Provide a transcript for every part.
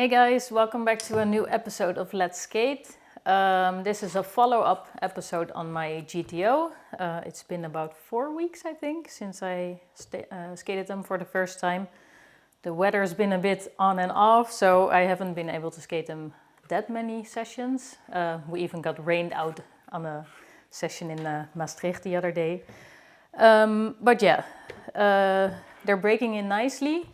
Hey guys, welcome back to a new episode of Let's Skate. This is a follow-up episode on my GTO. It's been about 4 weeks, I think, since I skated them for the first time. The weather's been a bit on and off, so I haven't been able to skate them that many sessions. We even got rained out on a session in Maastricht the other day. But yeah, they're breaking in nicely.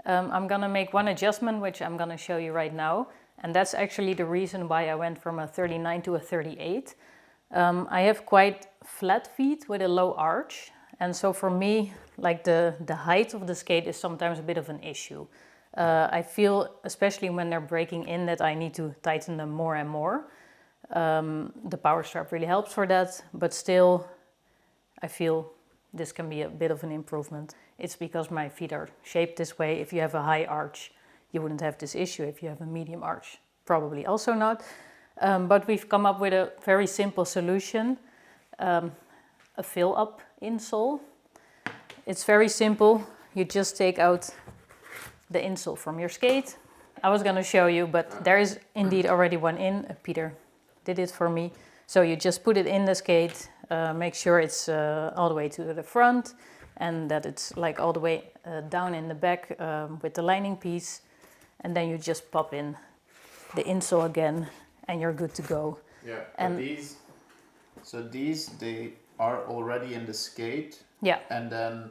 I'm gonna make one adjustment, which I'm gonna show you right now. And that's actually the reason why I went from a 39 to a 38. I have quite flat feet with a low arch. And so for me, like the height of the skate is sometimes a bit of an issue. I feel, especially when they're breaking in, that I need to tighten them more and more. The power strap really helps for that, but still, I feel this can be a bit of an improvement. It's because my feet are shaped this way. If you have a high arch, you wouldn't have this issue. If you have a medium arch, probably also not. But we've come up with a very simple solution, a fill-up insole. It's very simple. You just take out the insole from your skate. I was going to show you, but there is indeed already one in. Peter did it for me. So you just put it in the skate, make sure it's all the way to the front and that it's like all the way down in the back with the lining piece. And then you just pop in the insole again and you're good to go. Yeah, and these, they are already in the skate. Yeah. And then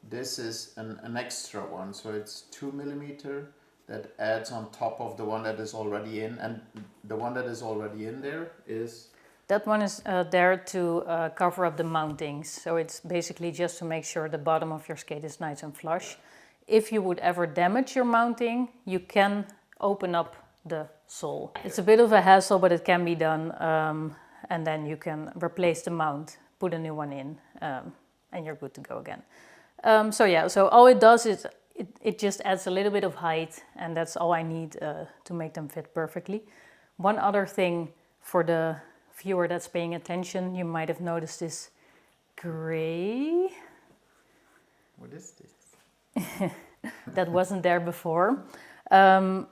this is an extra one. So it's 2 millimeter that adds on top of the one that is already in. And the one that is already in there is... That one is there to cover up the mountings. So it's basically just to make sure the bottom of your skate is nice and flush. If you would ever damage your mounting, you can open up the sole. It's a bit of a hassle, but it can be done. And then you can replace the mount, put a new one in, and you're good to go again. So all it does is it just adds a little bit of height, and that's all I need to make them fit perfectly. One other thing for the viewer that's paying attention, you might have noticed this gray. What is this? That wasn't there before. In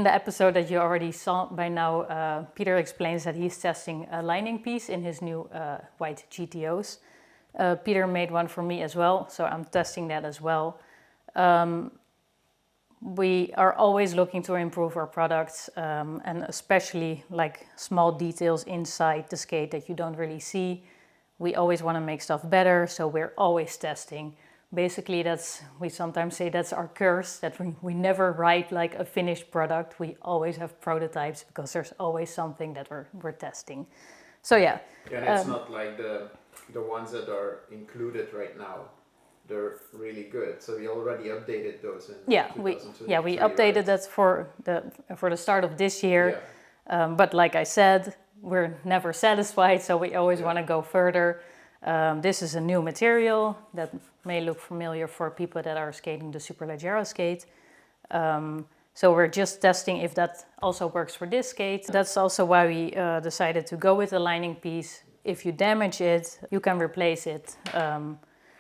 the episode that you already saw by now, Peter explains that he's testing a lining piece in his new white GTOs. Peter made one for me as well, so I'm testing that as well. We are always looking to improve our products, and especially like small details inside the skate that you don't really see. We always want to make stuff better, so we're always testing. Basically, we sometimes say that's our curse, that we never write like a finished product. We always have prototypes because there's always something that we're testing. So yeah. And it's not like the ones that are included right now. They're really good. So we already updated those in 2023. We updated that for the start of this year. Yeah. But like I said, we're never satisfied, so we always want to go further. This is a new material that may look familiar for people that are skating the Superleggero skate. So we're just testing if that also works for this skate. That's also why we decided to go with the lining piece. If you damage it, you can replace it.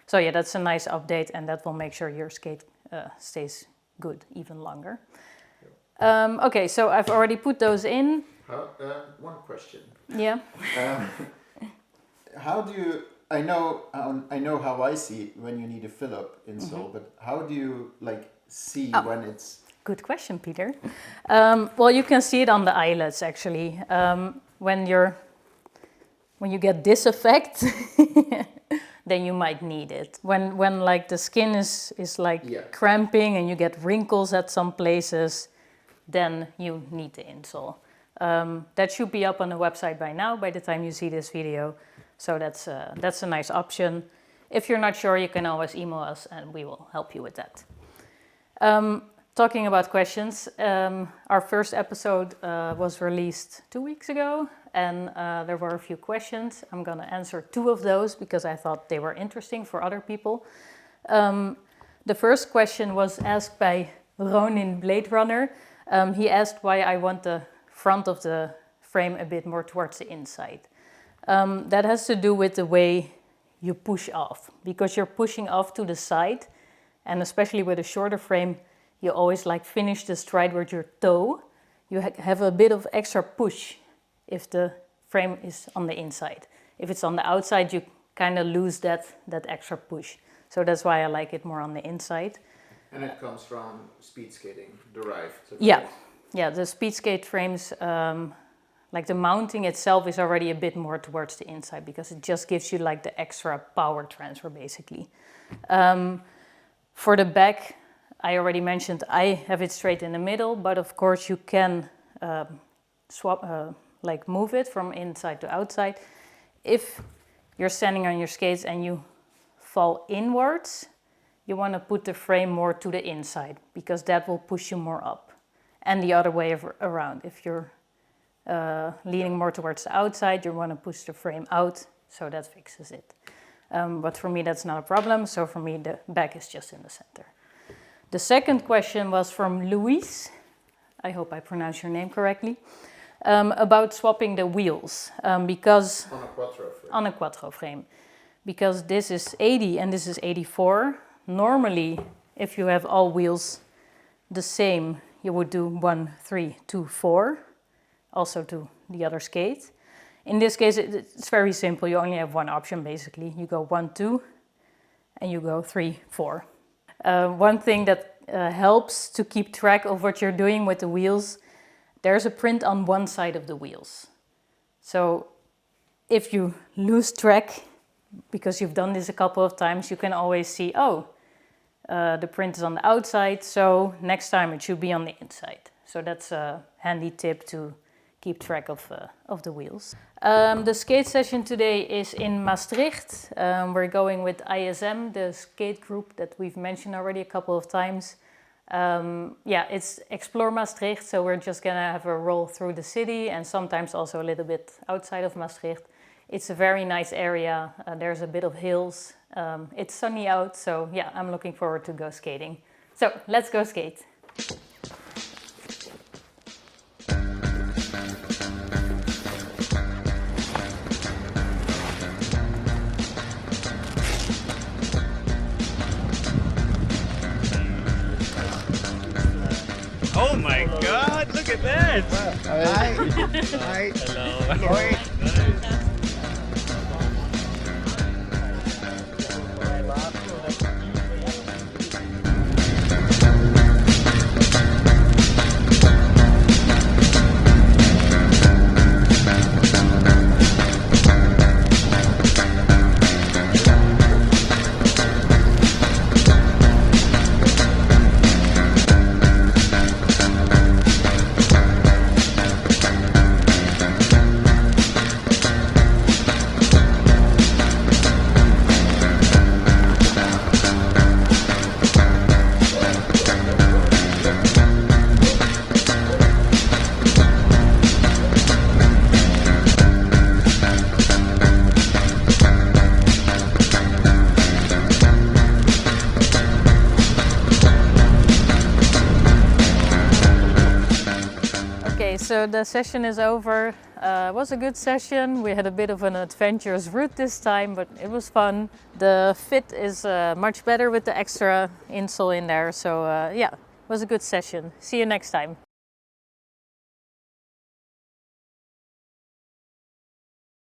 So yeah, that's a nice update, and that will make sure your skate stays good even longer. Okay, so I've already put those in. One question. Yeah. How do you? I know how I see it when you need a fill-up insole, but how do you see when it's? Good question, Peter. Well, you can see it on the eyelets actually. When you get this effect. Then you might need it. When like the skin is cramping and you get wrinkles at some places, then you need the insole. That should be up on the website by now, by the time you see this video. So that's a nice option. If you're not sure, you can always email us and we will help you with that. Talking about questions, our first episode was released 2 weeks ago, and there were a few questions. I'm going to answer 2 of those because I thought they were interesting for other people. The first question was asked by Ronin Blade Runner. He asked why I want the front of the frame a bit more towards the inside. That has to do with the way you push off, because you're pushing off to the side, and especially with a shorter frame, you always like finish the stride with your toe, you have a bit of extra push if the frame is on the inside. If it's on the outside, you kind of lose that extra push. So that's why I like it more on the inside. And it comes from speed skating, derived. Yeah, the speed skate frames, like the mounting itself is already a bit more towards the inside because it just gives you like the extra power transfer basically. For the back, I already mentioned I have it straight in the middle, but of course you can like move it from inside to outside. If you're standing on your skates and you fall inwards, you want to put the frame more to the inside because that will push you more up. And the other way around. If you're leaning more towards the outside, you want to push the frame out, so that fixes it. But for me, that's not a problem. So for me, the back is just in the center. The second question was from Luis. I hope I pronounced your name correctly. About swapping the wheels. Because On a Quattro frame. On a Quattro frame. Because this is 80 and this is 84. Normally, if you have all wheels the same, you would do 1, 3, 2, 4. Also to the other skate. In this case, it's very simple. You only have one option, basically. You go 1, 2, and you go 3, 4. One thing that helps to keep track of what you're doing with the wheels, there's a print on one side of the wheels. So if you lose track, because you've done this a couple of times, you can always see, the print is on the outside, so next time it should be on the inside. So that's a handy tip to keep track of the wheels. The skate session today is in Maastricht. We're going with ISM, the skate group that we've mentioned already a couple of times. It's Explore Maastricht, so we're just gonna have a roll through the city and sometimes also a little bit outside of Maastricht. It's a very nice area. There's a bit of hills. It's sunny out, so yeah, I'm looking forward to go skating. So let's go skate. Oh my God! Look at that! Hi. Hi. Hello. Oi. So the session is over. It was a good session. We had a bit of an adventurous route this time, but it was fun. The fit is much better with the extra insole in there. So it was a good session. See you next time.